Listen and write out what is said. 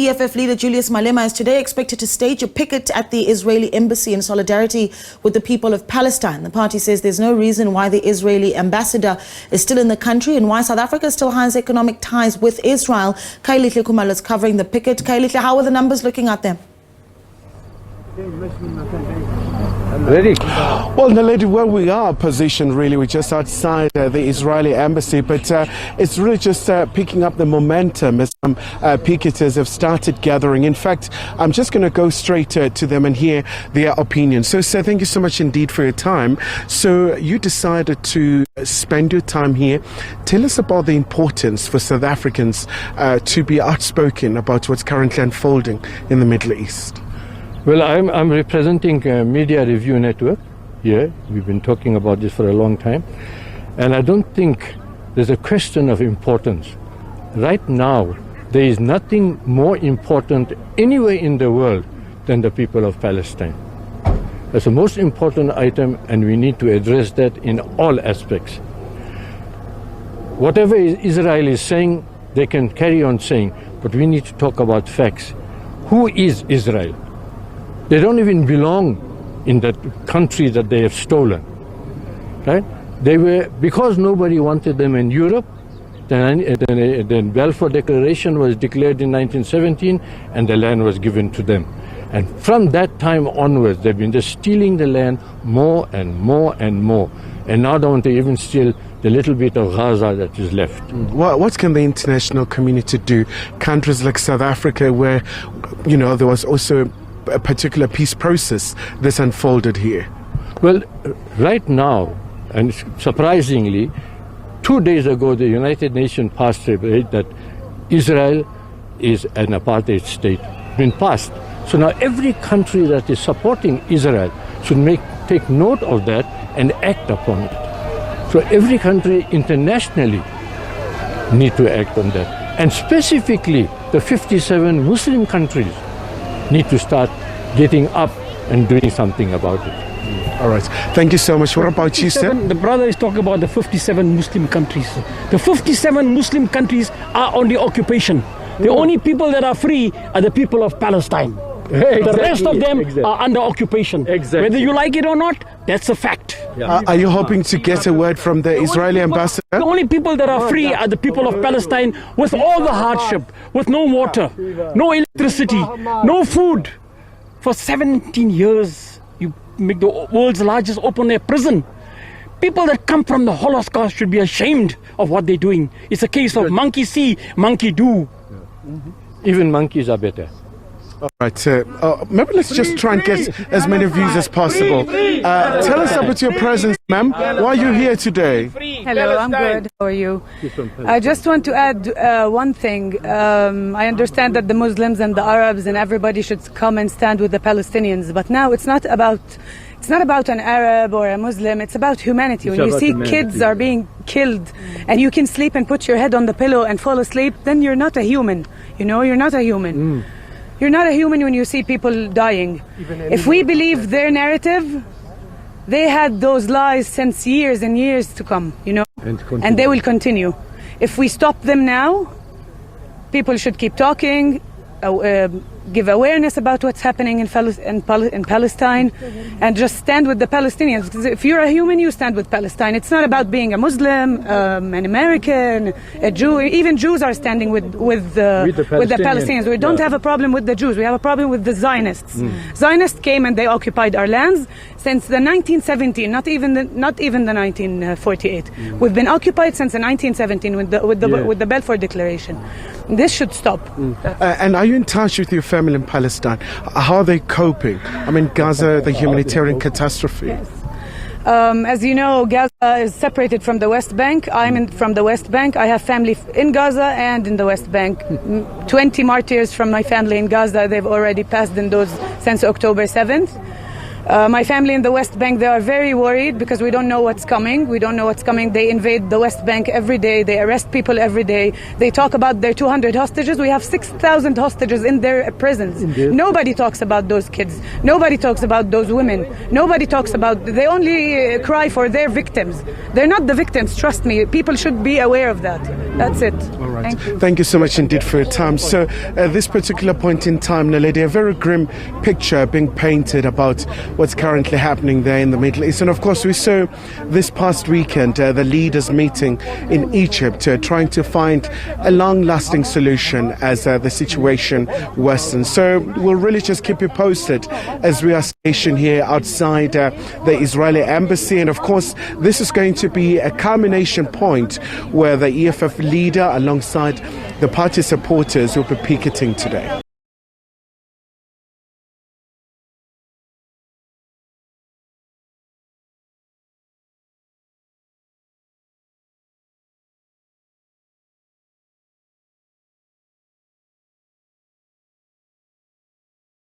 EFF leader Julius Malema is today expected to stage a picket at the Israeli embassy in solidarity with the people of Palestine. The party says there's no reason why the Israeli ambassador is still in the country and why South Africa still has economic ties with Israel. Khayelihle Khumalo is covering the picket. Khayelihle, how are the numbers looking out there? Ready? Well, Naledi, where we are positioned, really, we're just outside the Israeli embassy, but it's really just picking up the momentum as some picketers have started gathering. In fact, I'm just going to go straight to them and hear their opinion. So, sir, thank you so much indeed for your time. So, you decided to spend your time here. Tell us about the importance for South Africans to be outspoken about what's currently unfolding in the Middle East. Well, I'm representing Media Review Network here. We've been talking about this for a long time. And I don't think there's a question of importance. Right now, there is nothing more important anywhere in the world than the people of Palestine. That's the most important item, and we need to address that in all aspects. Whatever Israel is saying, they can carry on saying, but we need to talk about facts. Who is Israel? They don't even belong in that country that they have stolen, right? They were, because nobody wanted them in Europe, then Balfour Declaration was declared in 1917 and the land was given to them. And from that time onwards, they've been just stealing the land more and more and more. And now they want to even steal the little bit of Gaza that is left. What can the international community do? Countries like South Africa, where, you know, there was also a particular peace process that's unfolded here. Well, right now, and surprisingly, 2 days ago, the United Nations passed a bill that Israel is an apartheid state. Been passed. So now every country that is supporting Israel should take note of that and act upon it. So every country internationally need to act on that. And specifically, the 57 Muslim countries need to start getting up and doing something about it. All right. Thank you so much. What about you, sir? The brother is talking about the 57 Muslim countries. The 57 Muslim countries are on the occupation. The only people that are free are the people of Palestine. Exactly. The rest of them are under occupation. Exactly. Whether you like it or not, that's a fact. Yeah. Are you hoping to get a word from the Israeli ambassador? The only people that are free are the people of Palestine, with all the hardship, with no water, no electricity, no food. For 17 years, you make the world's largest open-air prison. People that come from the Holocaust should be ashamed of what they're doing. It's a case of monkey see, monkey do. Even monkeys are better. All right, maybe let's just try and get as many views as possible. Tell us about your presence, ma'am. Why are you here today? Hello, I'm good. How are you? I just want to add one thing. I understand that the Muslims and the Arabs and everybody should come and stand with the Palestinians, but now it's not about an Arab or a Muslim. It's about humanity. When you see kids are being killed and you can sleep and put your head on the pillow and fall asleep, then you're not a human. You know, you're not a human. You're not a human when you see people dying. If we believe their narrative, they had those lies since years and years to come, you know, and they will continue. If we stop them now, people should keep talking, give awareness about what's happening in Palestine, and just stand with the Palestinians. Because if you're a human, you stand with Palestine. It's not about being a Muslim, an American, a Jew. Even Jews are standing with the Palestinians. We don't have a problem with the Jews. We have a problem with the Zionists. Zionists came and they occupied our lands since the 1917, not even the 1948. We've been occupied since the 1917 with the Balfour Declaration. This should stop. And are you in touch with your family in Palestine? How are they coping? I mean, Gaza, the humanitarian catastrophe. Yes. As you know, Gaza is separated from the West Bank. I'm from the West Bank. I have family in Gaza and in the West Bank. 20 martyrs from my family in Gaza, they've already passed in those since October 7th. My family in the West Bank, they are very worried because we don't know what's coming. We don't know what's coming. They invade the West Bank every day. They arrest people every day. They talk about their 200 hostages. We have 6,000 hostages in their prisons. Indeed. Nobody talks about those kids. Nobody talks about those women. Nobody talks about... They only cry for their victims. They're not the victims, trust me. People should be aware of that. That's it. right. Thank you. Thank you so much indeed for your time. So at this particular point in time, Naledi, a very grim picture being painted about what's currently happening there in the Middle East. And of course, we saw this past weekend the leaders meeting in Egypt, trying to find a long-lasting solution as the situation worsens. So we'll really just keep you posted as we are stationed here outside the Israeli embassy. And of course, this is going to be a culmination point where the EFF leader alongside the party supporters will be picketing today.